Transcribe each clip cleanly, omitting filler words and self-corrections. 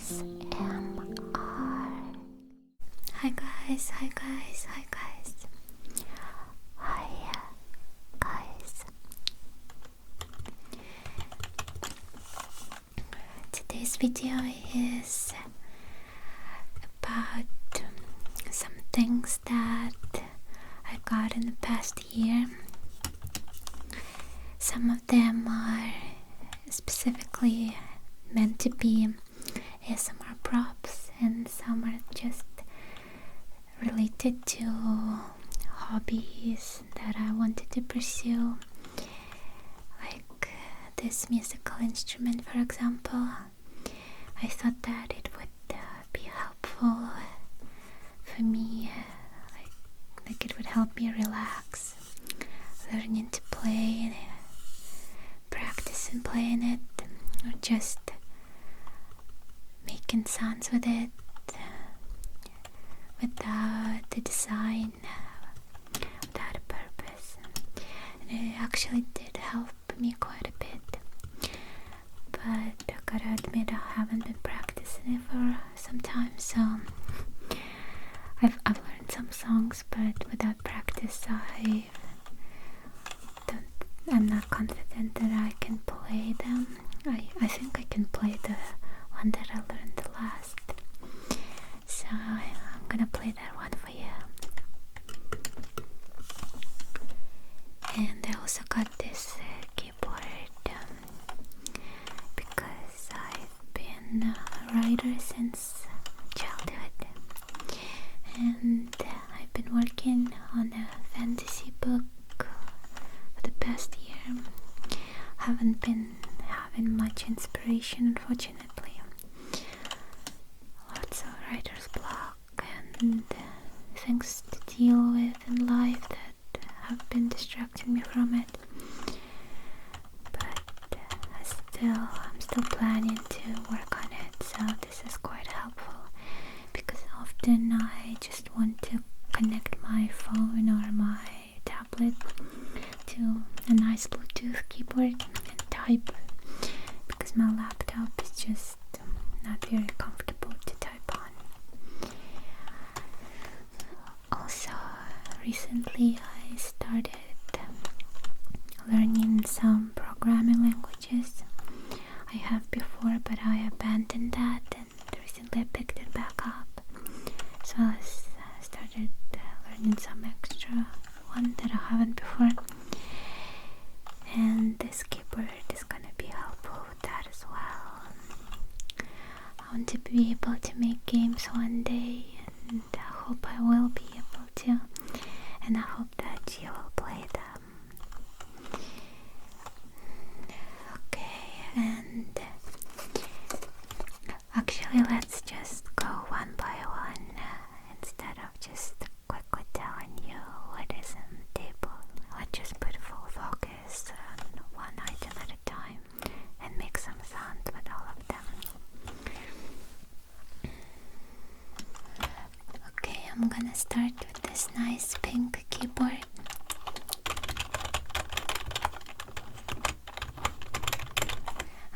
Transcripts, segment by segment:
ASMR. Hi guys, hi guys, hi guys. Hi guys. Today's video is about some things that I got in the past year. Some of them are specifically meant to be ASMR props, and some are just related to hobbies that I wanted to pursue, like this musical instrument, for example. I thought that it would be helpful for me, like it would help me relax, learning to play, practice and playing it, or just making sounds with it without a design, without a purpose. And it actually did help me quite a bit, but I gotta admit I haven't been practicing it for some time, so I've learned some songs, but without practice I'm not confident that I can play them. I think I can play the one that I learned the last, so I'm gonna play that one for you. And I also got this keyboard because I've been a writer since childhood, and I've been working on a fantasy book for the past year. Haven't been having much inspiration, unfortunately. Lots of writer's block and things to deal with in life that have been distracting me from it. But I'm still planning to work on it, so this is quite helpful, because often I just want to connect my phone or my tablet to a nice Bluetooth keyboard and type, because my laptop is just not very comfortable to type on. Also, recently I started learning some programming languages. I have before, but I abandoned that, and recently I picked it back up. So I started learning some extra one that I haven't before, and this keyboard is gonna be helpful with that as well. I want to be able to make games one day, and I hope I will be able to, and I hope that you will play them. Okay, and actually let's just go one by one instead of just quickly telling you what is on the table. Let's just put full focus on one item at a time and make some sounds with all of them. Okay, I'm gonna start with this nice pink keyboard.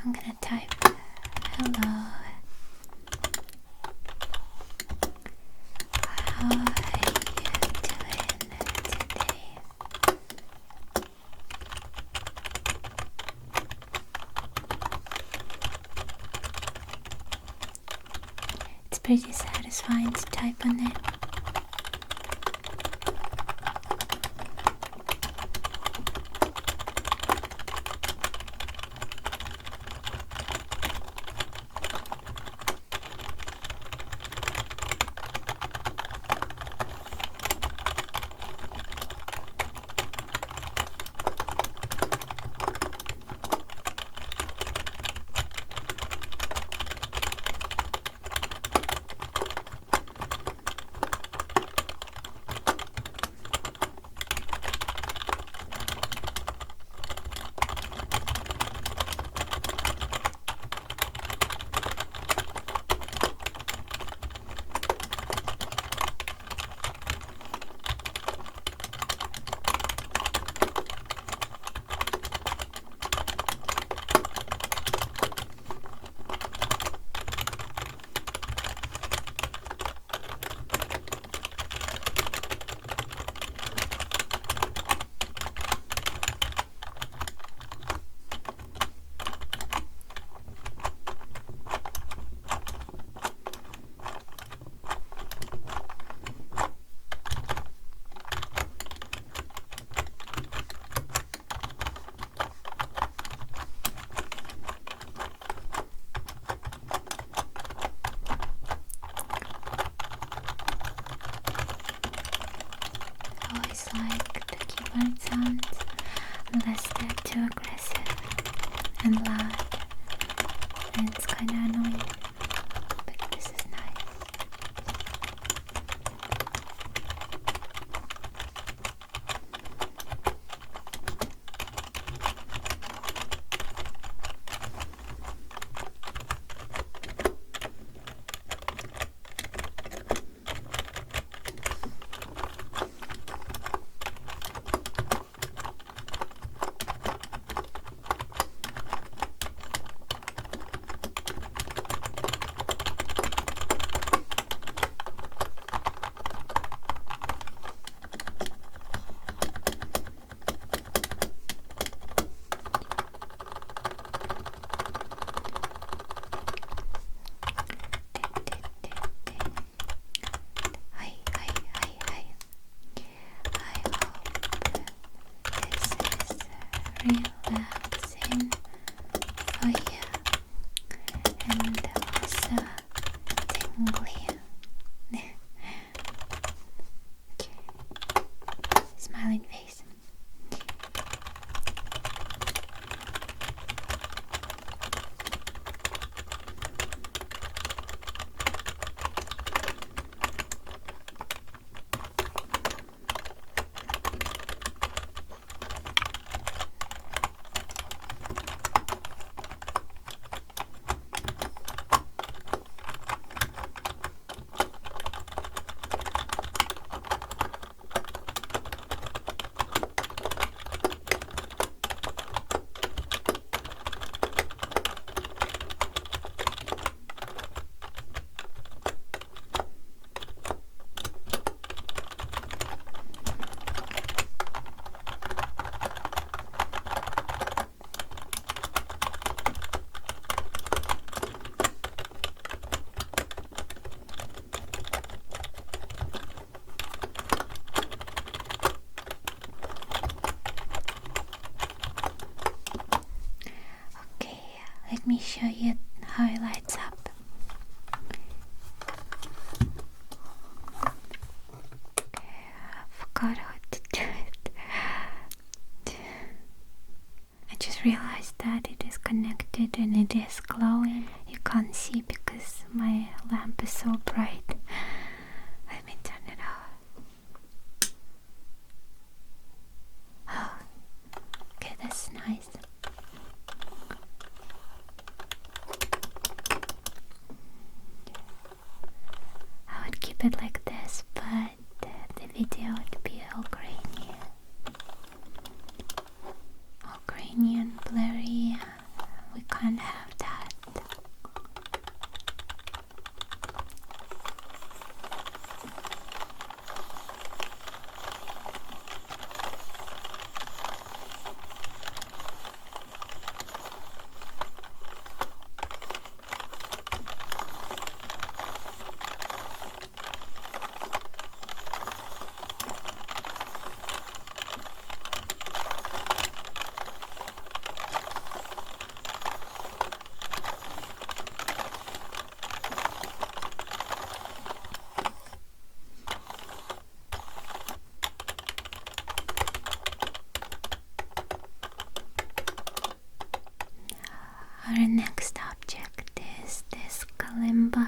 I'm gonna type hello. How are you doing today? It's pretty satisfying to type on it. and loud, and it's kinda annoying, but this is nice. Relaxing for you, and also tingly. Smiling face. Let me show you how it lights up. I forgot how to do it. I just realized that it is connected and it is glowing. You can't see because my lamp is so bright. Let me turn it off. Oh, okay, that's nice. Keep it like this, but the video would be all grainy and blurry. We can't have that. Our next object is this kalimba.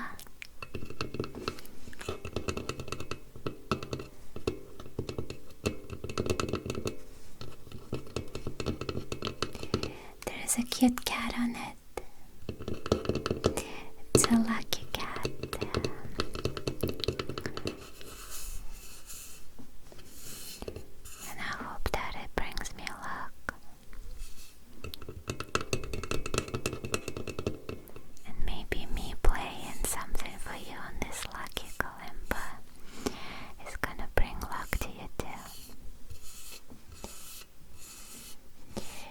There's a cute cat on it. It's a lucky cat. And I hope that it brings me luck. And maybe me playing something for you on this lucky kalimba is gonna bring luck to you too.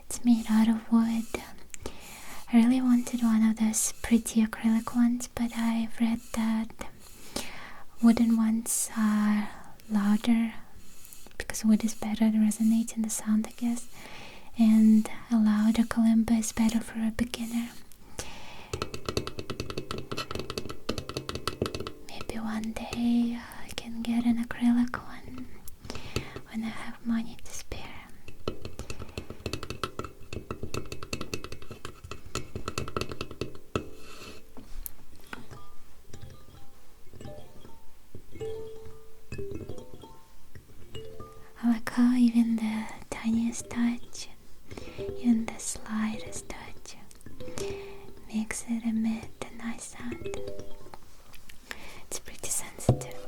It's made out of wood. I really wanted one of those pretty acrylic ones, but I've read that wooden ones are louder because wood is better at resonating the sound, I guess, and a louder kalimba is better for a beginner. Maybe one day I can get an acrylic one when I have money to spare. how even the tiniest touch, even the slightest touch, makes it emit a nice sound. It's pretty sensitive.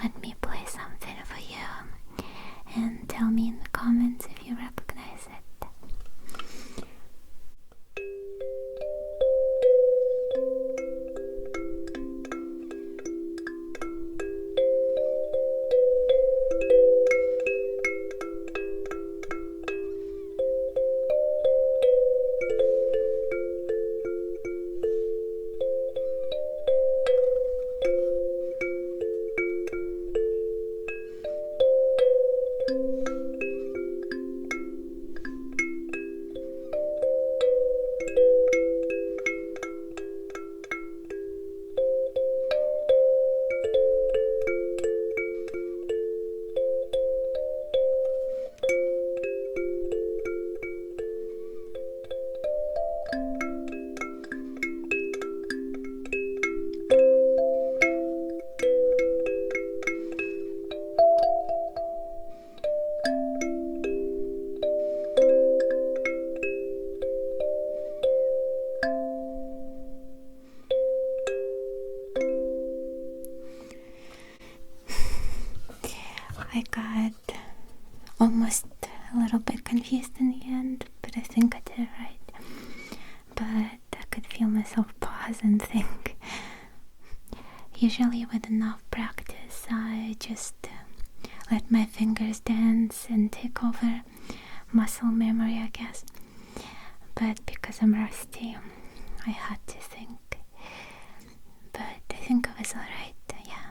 Let me play something for you and tell me in the comments if you recognize it. I got almost a little bit confused in the end, but I think I did it right. But I could feel myself pause and think. Usually with enough practice, I just let my fingers dance and take over muscle memory, I guess. But because I'm rusty, I had to think. But I think I was alright, yeah.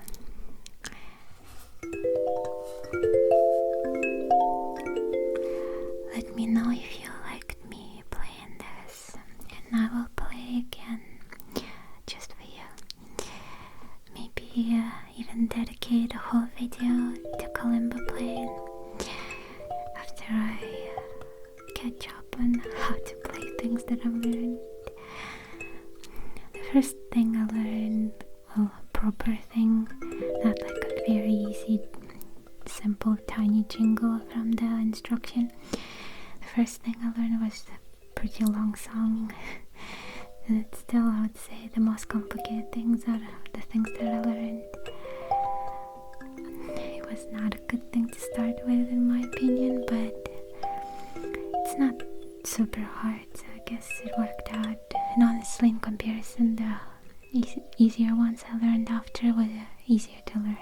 Let me know if you liked me playing this, and I will play again just for you. Maybe even dedicate a whole video to kalimba playing after I catch up on how to play things that I've learned. The first thing I learned, well, a proper thing, not like a very easy, simple, tiny jingle from the instruction. The first thing I learned was a pretty long song. And it's still, I would say, the most complicated things are the things that I learned. It was not a good thing to start with, in my opinion, but it's not super hard, so I guess it worked out. And honestly, in comparison, the easier ones I learned after were easier to learn.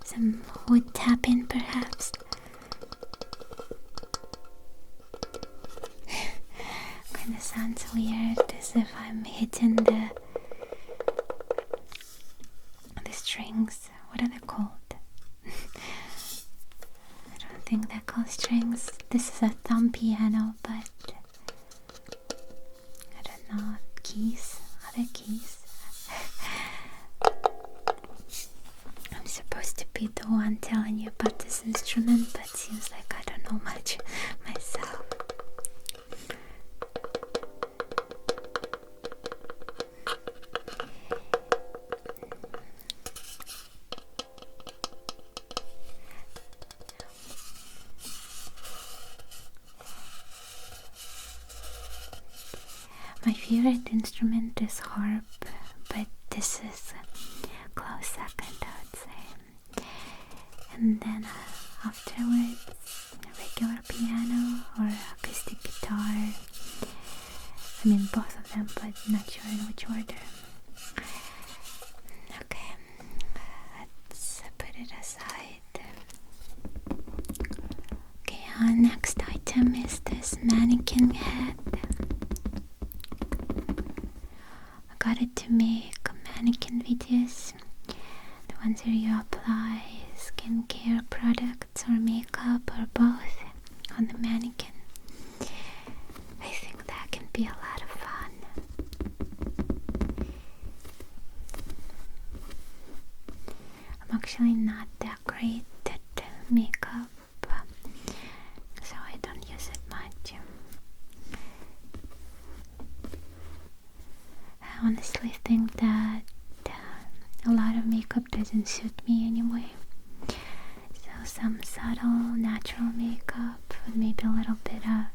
Some wood tapping, perhaps. Kinda sounds weird, as if I'm hitting the strings. What are they called? I don't think they're called strings. This is a thumb piano, but I don't know. Keys? Are they keys? I'm supposed to be the one telling you about this instrument, but seems like I don't know much myself. My favorite instrument is harp, but this is a close second, I would say. And then afterwards, a regular piano or acoustic guitar. I mean both of them, but not sure in which order. Okay, let's put it aside. Okay, our next item is this mannequin head. mannequin videos, the ones where you apply skincare products or makeup or both on the mannequin. I think that can be a lot of fun. I'm actually not that great at makeup, so I don't use it much. I honestly think that a lot of makeup doesn't suit me anyway. So some subtle natural makeup with maybe a little bit of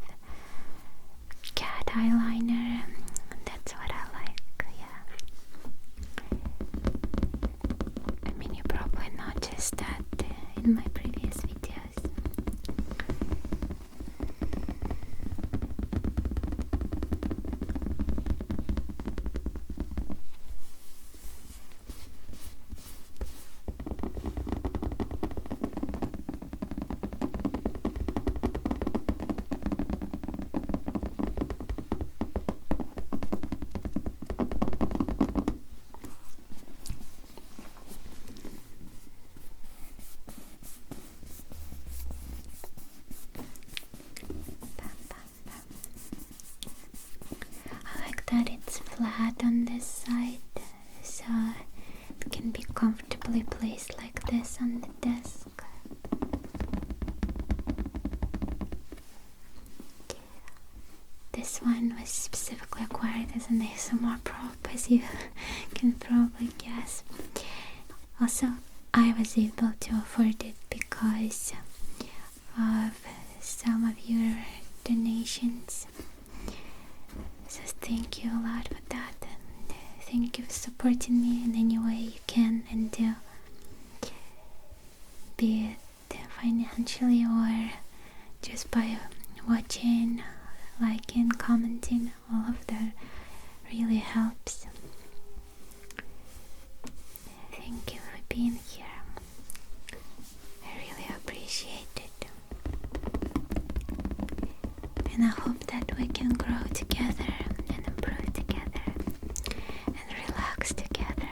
cat eyeliner, that's what I like, yeah. I mean, you probably noticed that in my previous videos. That it's flat on this side, so it can be comfortably placed like this on the desk. This one was specifically acquired as an ASMR prop, as you can probably guess. Also, I was able to afford it because of some of your donations. So thank you a lot for that, and thank you for supporting me in any way you can and do, be it financially or just by watching, liking, commenting. All of that really helps. Thank you for being here. I really appreciate it, and I hope that we can grow together and improve together and relax together.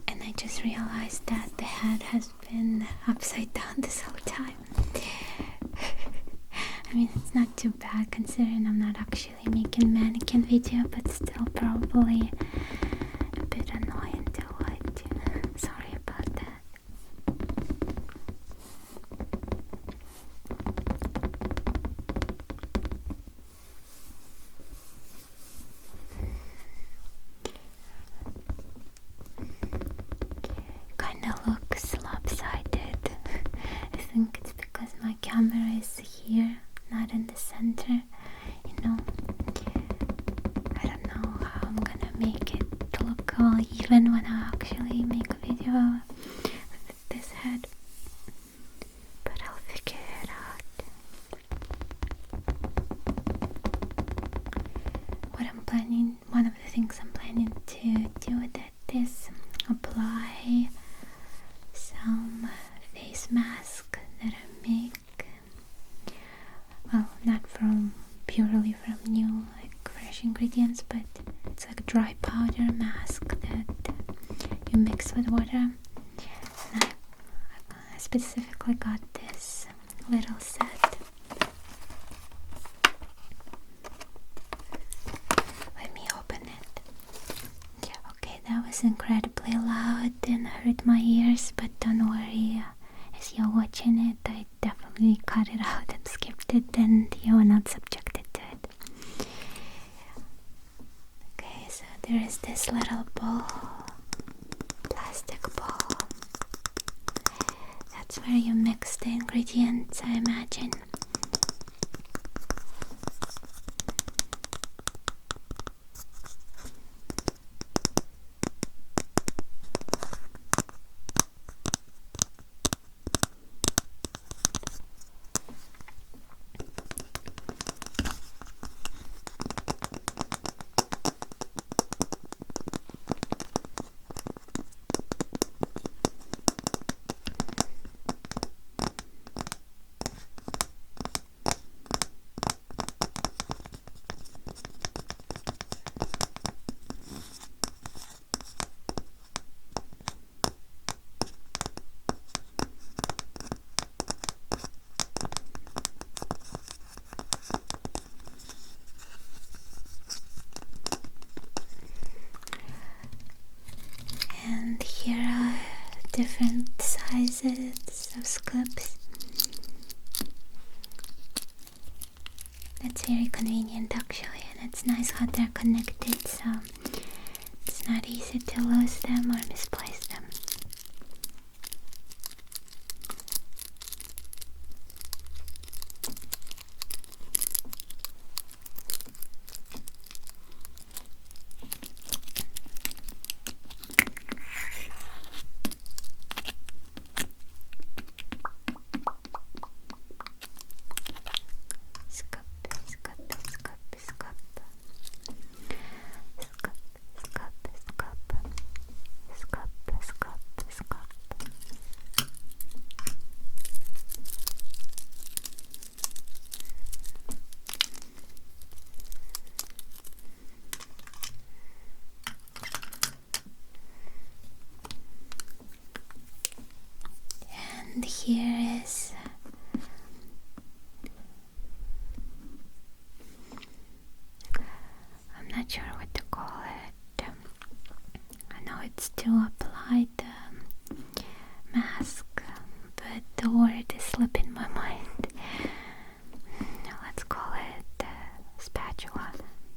And I just realized that the head has been upside down this whole time. I mean, it's not too bad considering I'm not actually making mannequin video, but still probably a bit annoying to watch. Sorry about that. Kinda looks lopsided. I think it's because my camera is here, not in the center, you know. I don't know how I'm gonna make it look all even when I actually make a video with this head, but I'll figure it out. One of the things I'm planning to do with it is apply some face mask that I make. Well, not purely from new, fresh ingredients, but it's like a dry powder mask that you mix with water. And I specifically got this little set. Let me open it. Okay, that was incredibly loud and hurt my ears, but don't worry. As you're watching it, I definitely cut it out and skipped it, and you are not subjected to it. Okay, so there is this little ball, plastic ball. That's where you mix the ingredients, I imagine. different sizes of scoops. That's very convenient actually, and it's nice how they're connected, so it's not easy to lose them or misplace them. And here is I'm not sure what to call it. I know it's to apply the mask, but the word is slipping my mind. Let's call it spatula.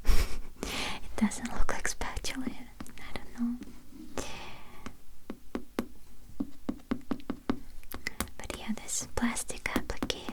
It doesn't look like spatula. I don't know. But yeah, this plastic applicator.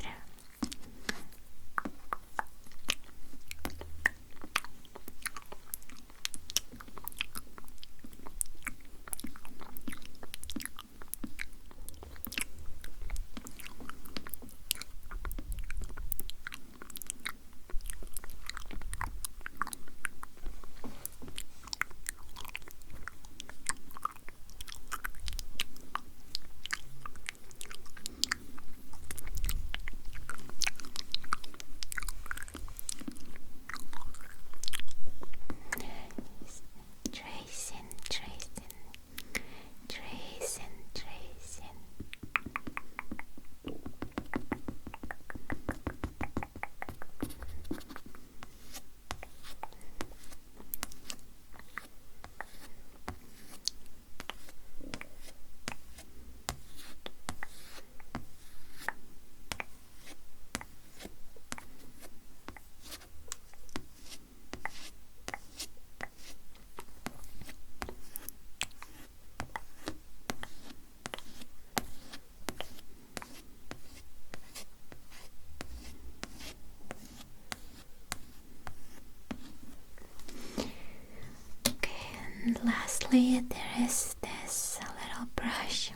And lastly, there is this little brush.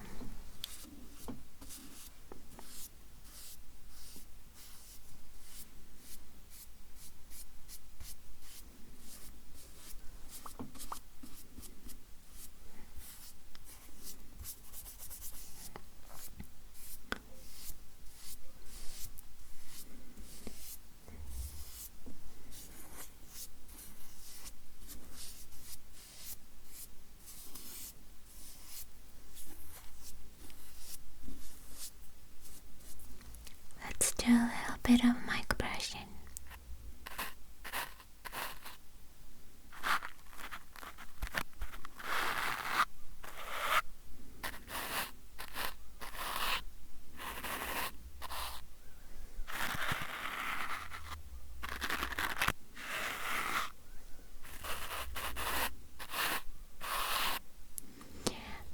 Let's do a little bit of mic brushing.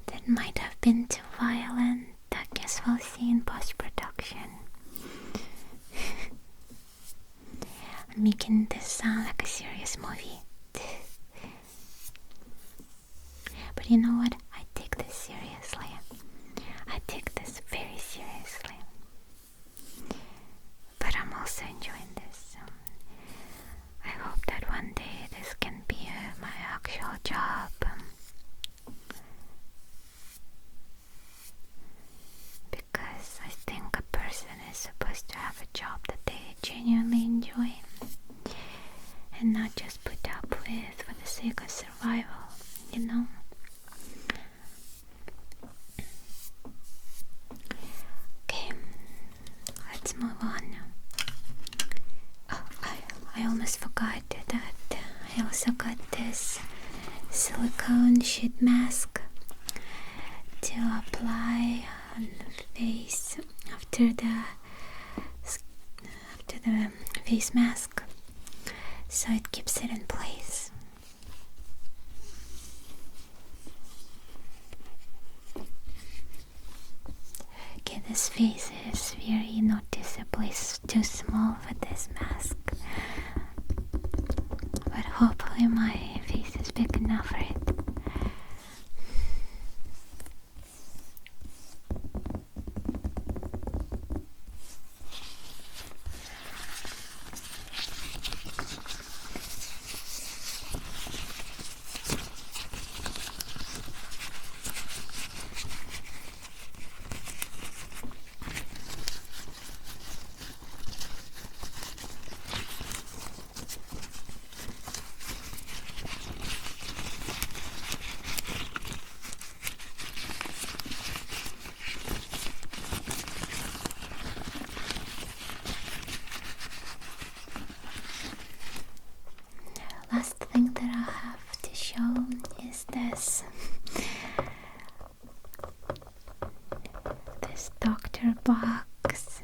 That might have been too violent. I guess we'll see in post-production. I'm making this sound like a serious movie. But you know what? I take this seriously. I take this very seriously. But I'm also enjoying this. I hope that one day this can be my actual job. Because I think a person is supposed to have a job that they genuinely enjoy and not just put up with for the sake of survival, you know? Okay, let's move on. Oh, I almost forgot that I also got this silicone sheet mask to apply on the face after the face mask, so it keeps it in place. Okay, this face is very noticeably too small for this mask, but hopefully my face is big enough for it. Last thing that I have to show is this doctor box.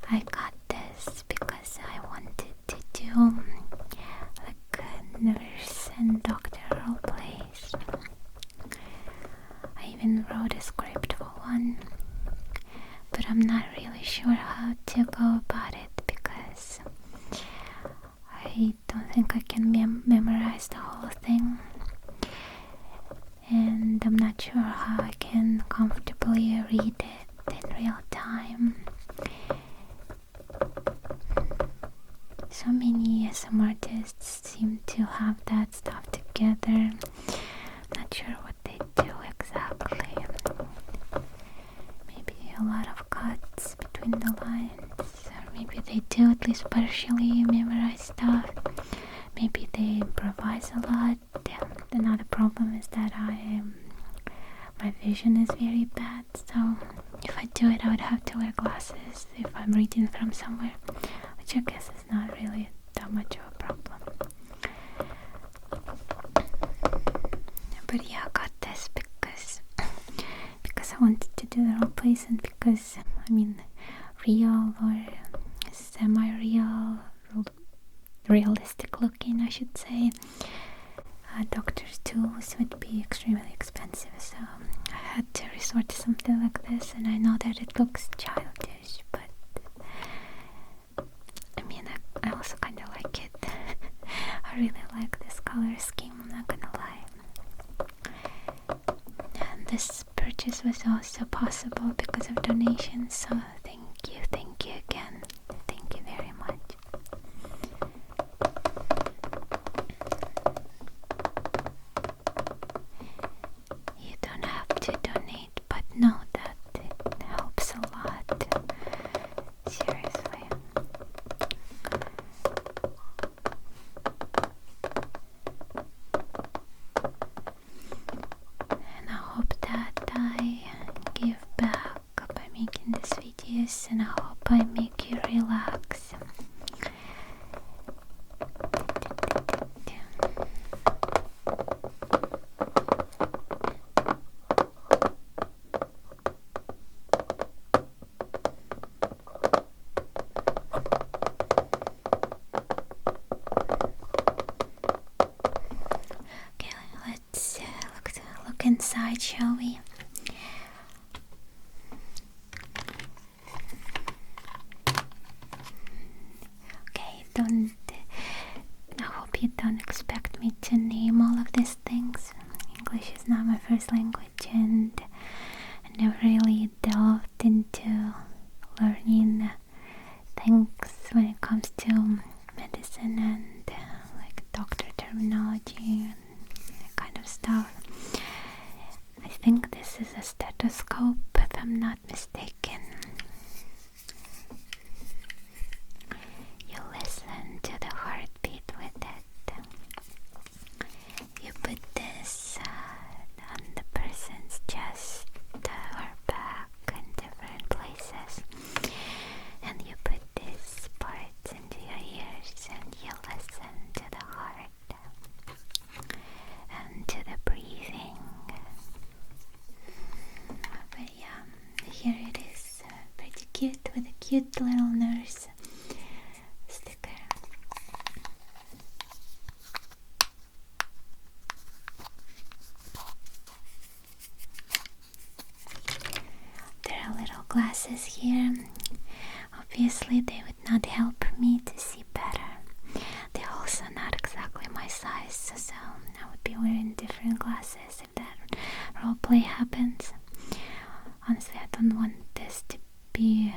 I got this because I wanted to do like a nurse and doctor role plays. I even wrote a script for one, but I'm not really sure how to go about it because I don't think I can memorize the whole thing, and I'm not sure how I can comfortably read it in real time. So many SM artists seem to have that stuff together. Not sure what they do exactly. Maybe a lot of cuts between the lines, or maybe they do at least partially memorize stuff. Maybe they improvise a lot. Another problem is that my vision is very bad, so if I do it I would have to wear glasses if I'm reading from somewhere, which I guess is not really that much of a problem. But yeah, I got this because I wanted to do the role plays, and because real or semi-real, realistic looking, I should say, doctor's tools would be extremely expensive, so I had to resort to something like this. And I know that it looks childish, but I also kind of like it. I really like this color scheme, I'm not gonna lie. And this purchase was also possible because of donations, so thank you again. Thank you very much. You don't have to donate, but know that it helps a lot. Seriously. And I hope that I give back by making these videos, and I hope I make you relax. Okay, let's look inside, shall we? I hope you don't expect me to name all of these things. English is not my first language, and I never really delved into learning things when it comes to medicine and like doctor terminology and that kind of stuff. I think this is a stethoscope, if I'm not mistaken. You listen to the heartbeat with it. You put this on the person's chest or back in different places, and you put these parts into your ears, and you listen to the heart and to the breathing. cute little nurse sticker. There are little glasses here. Obviously they would not help me to see better. They're also not exactly my size, so I would be wearing different glasses if that roleplay happens. Honestly, I don't want this to be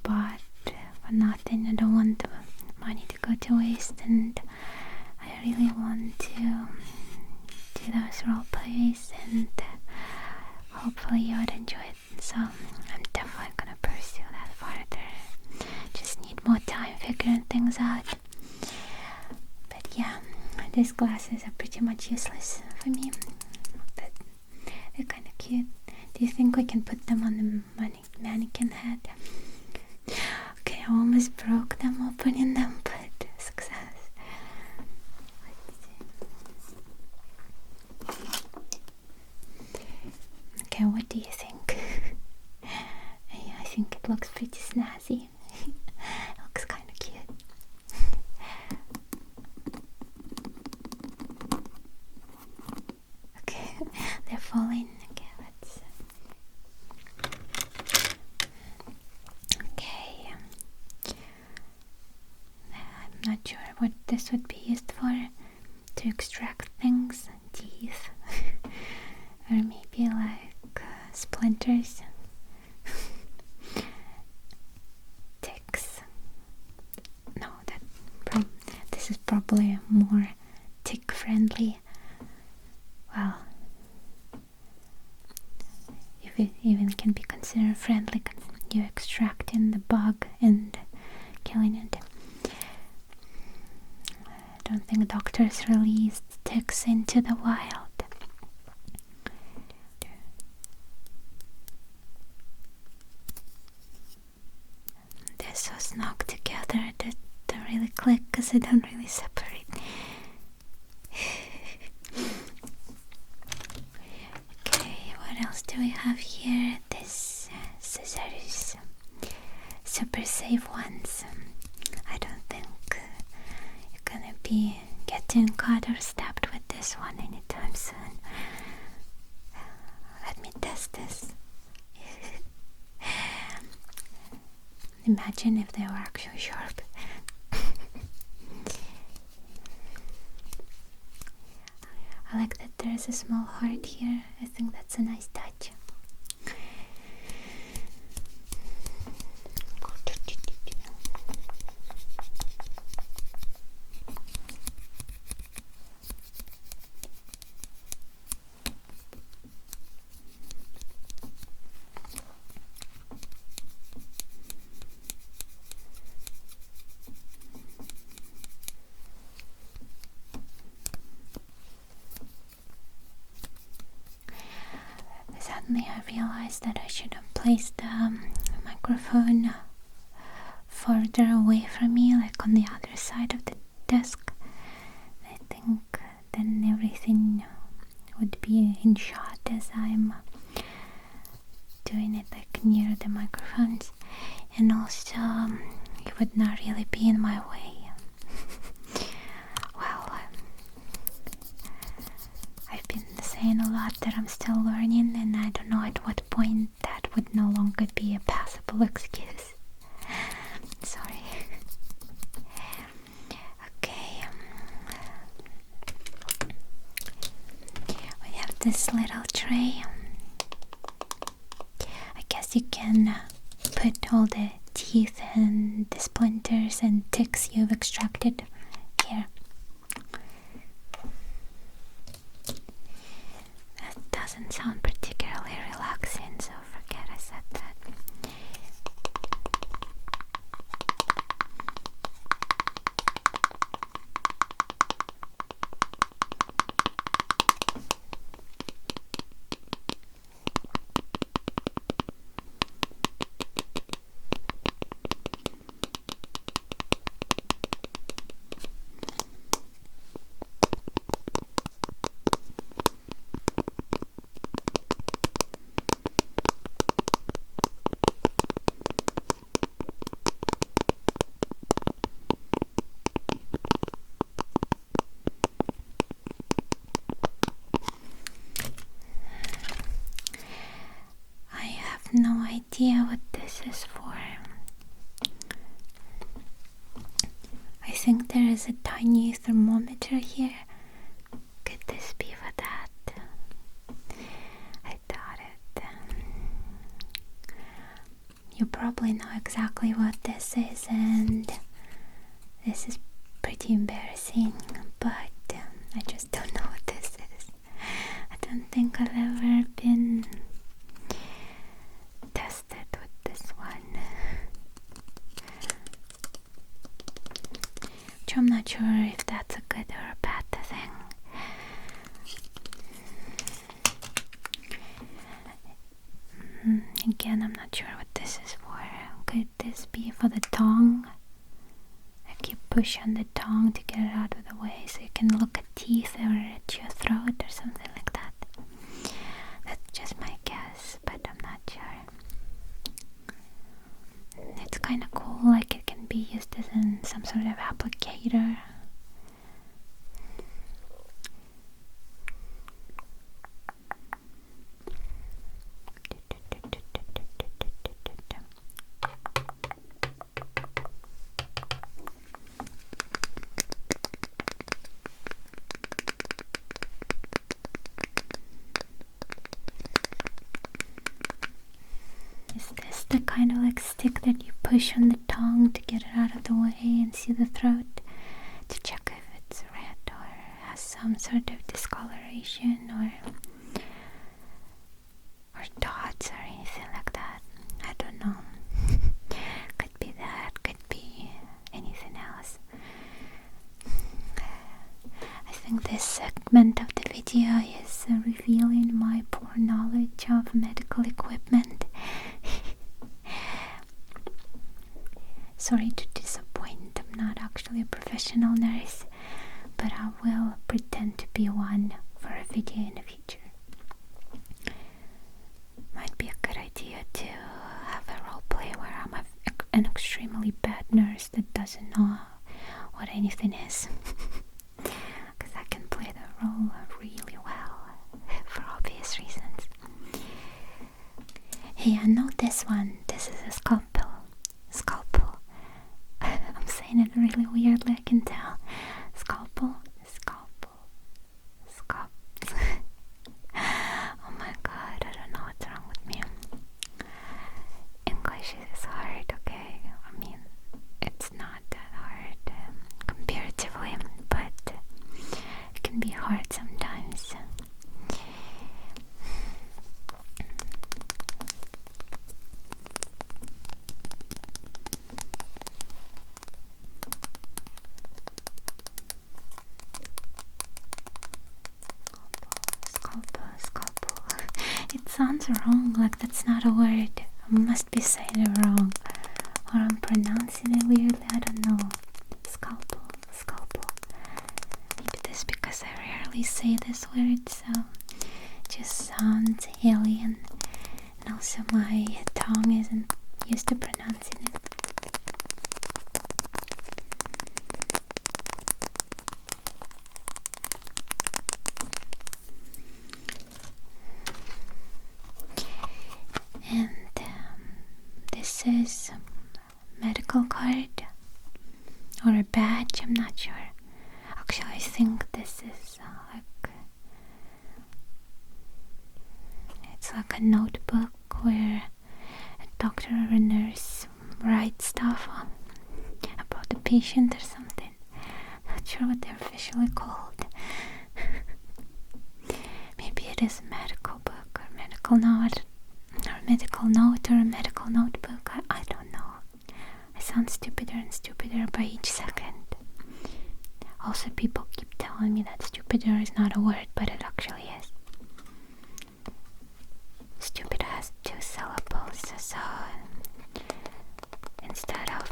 bought for nothing. I don't want the money to go to waste, and I really want to do those roleplays, and hopefully you would enjoy it. So I'm definitely gonna pursue that further. Just need more time figuring things out. But yeah, these glasses are pretty much useless for me, but they're kind of cute. Do you think we can put them on the mannequin head? Okay, I almost broke them opening them, but success. Let's see. Okay, what do you think? I think it looks pretty snazzy. It looks kind of cute. Okay, they're falling. Okay, let's. Okay. I'm not sure what this would be used for. To extract things, teeth, or maybe like splinters. Ticks. No, this is probably more tick friendly. Well, if it even can be considered friendly, you extracting the bug and killing it. I don't think doctors released ticks into the wild. They're so snug together that they don't really click because they don't really separate. Okay, what else do we have here? This scissors, super safe ones. I don't think you're gonna be getting caught or stabbed with this one anytime soon. Let me test this. Imagine if they were actually sharp. I like that there's a small heart here. I think that's a nice touch. Suddenly I realized that I should have placed the microphone further away from me, like on the other side of the desk. I think then everything would be in shot as I'm doing it, like near the microphones, and also it would not really be in my way. Well, I've been saying a lot that I'm still learning, and I don't know at what point that would no longer be a passable excuse. Sorry. Okay. We have this little tray. I guess you can put all the teeth and the splinters and ticks you've extracted here. That doesn't sound particularly relaxing, so forget I said that. no idea what this is for. I think there is a tiny thermometer here. Could this be for that? I doubt it. You probably know exactly what this is, and this is pretty embarrassing, but I just don't know what this is. I don't think I've ever been tested with this one. Which I'm not sure if that's a good or a bad thing. Again, I'm not sure what this is for. Could this be for the tongue? Like you push on the tongue to get it out of the way so you can look at teeth or at your throat or something like that. That's just my guess, but I'm not sure. It's kind of cool, like it can be used as some sort of applicator. Is this the kind of like stick that you push on the tongue to get it out of the way and see the throat to check if it's red or has some sort of discoloration or dots or anything like that? I don't know. Could be that, could be anything else. I think this segment of the video is revealing my poor knowledge of medical equipment. Sorry to disappoint, I'm not actually a professional nurse, but I will pretend to be one for a video in the future. Might be a good idea to have a roleplay where I'm an extremely bad nurse that doesn't know what anything is. Because I can play the role really well, for obvious reasons. Hey, I know this one. This is a scalpel. I'm saying it really weirdly, I can tell. Scalpel. Oh my god, I don't know what's wrong with me. English is hard, okay? I mean, it's not that hard comparatively, but it can be hard sometimes. Scalpel. It sounds wrong, like that's not a word. I must be saying it wrong. Or I'm pronouncing it weirdly, I don't know. Scalpel. Maybe this because I rarely say this word, so it just sounds alien. And also my tongue isn't used to pronouncing it. And this is a medical card or a badge, I'm not sure. Actually, I think this is it's like a notebook where a doctor or a nurse writes stuff about the patient or something. Not sure what they're officially called. Maybe it is a medical book or medical note. Or a medical note or a medical notebook. I don't know. I sound stupider and stupider by each second. Also, people keep telling me that stupider is not a word, but it actually is. Stupid has 2 syllables, so instead of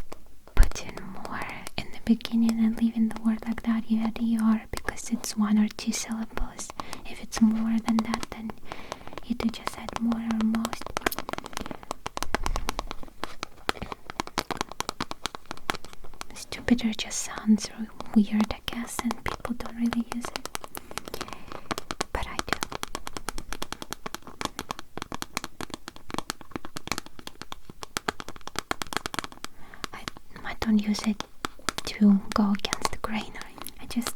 putting more in the beginning and leaving the word like that, you add ER because it's 1 or 2 syllables. If it's more than that, then you do just add more or most. Stupider just sounds weird, I guess, and people don't really use it. But I do. don't use it to go against the grain. I just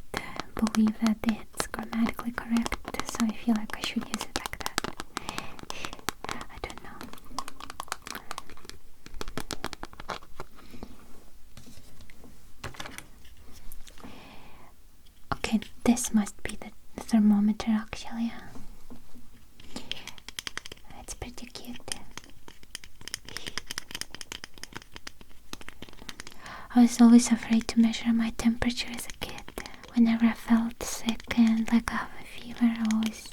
believe that it's grammatically correct, so I feel like I should use it like that. I don't know. Okay, this must be the thermometer actually. It's pretty cute. I was always afraid to measure my temperature as a kid. Whenever I felt sick and like I have a fever, I always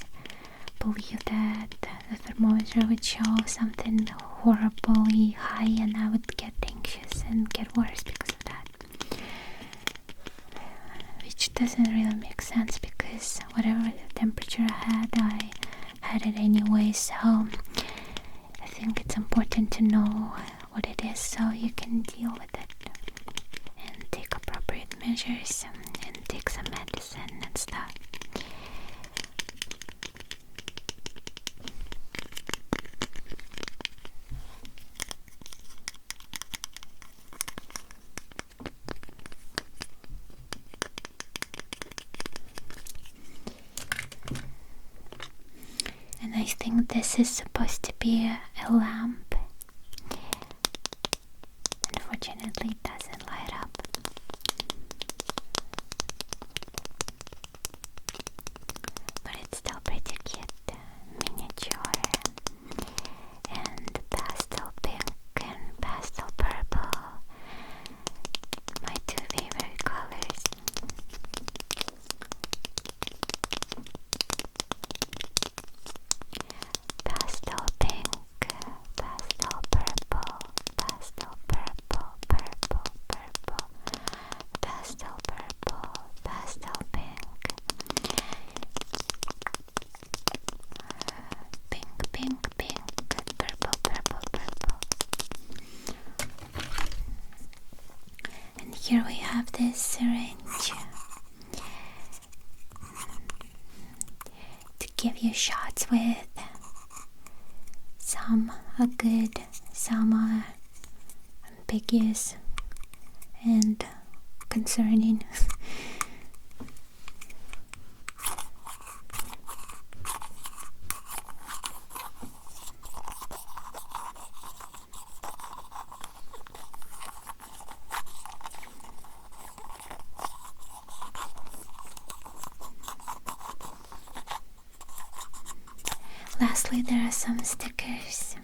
believed that the thermometer would show something horribly high and I would get anxious and get worse because of that. Which doesn't really make sense because whatever the temperature I had it anyway, so I think it's important to know what it is so you can deal with it and take appropriate measures and take some medicine and stuff. And I think this is supposed to be a lamp. Unfortunately, it doesn't light up. But it's still pretty cute. Miniature. And pastel pink and pastel purple. My two favorite colors. Pastel pink, pastel purple, pastel purple, purple, purple, pastel purple, pastel pink, pink, pink, pink, purple, purple, purple. And here we have this syringe to give you shots with. Some are good, some are ambiguous and concerning. Lastly, there are some stickers.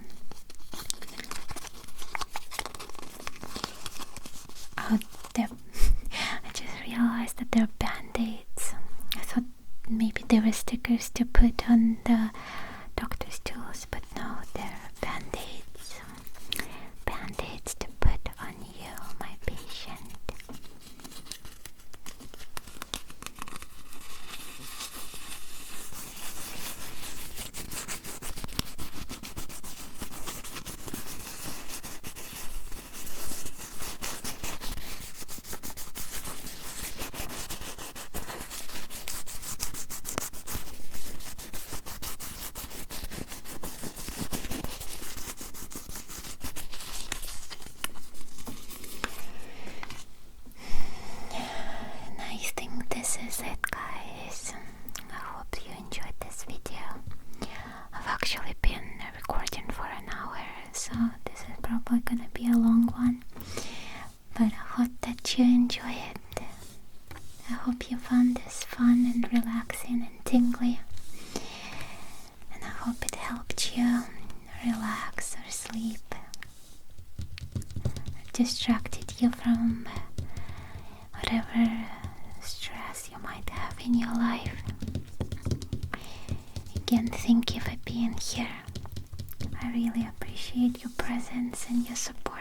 Oh, I just realized that they're band-aids. I thought maybe they were stickers to put on the doctor's tools, but no, they're band-aids. Band-aids to put on you, my patient. This is it, guys. I hope you enjoyed this video. I've actually been recording for an hour, so this is probably gonna be a long one, but I hope that you enjoy it. I hope you found this fun and relaxing and tingly, and I hope it helped you relax or sleep, or distracted you from whatever stress you might have in your life. Again, thank you for being here. I really appreciate your presence and your support.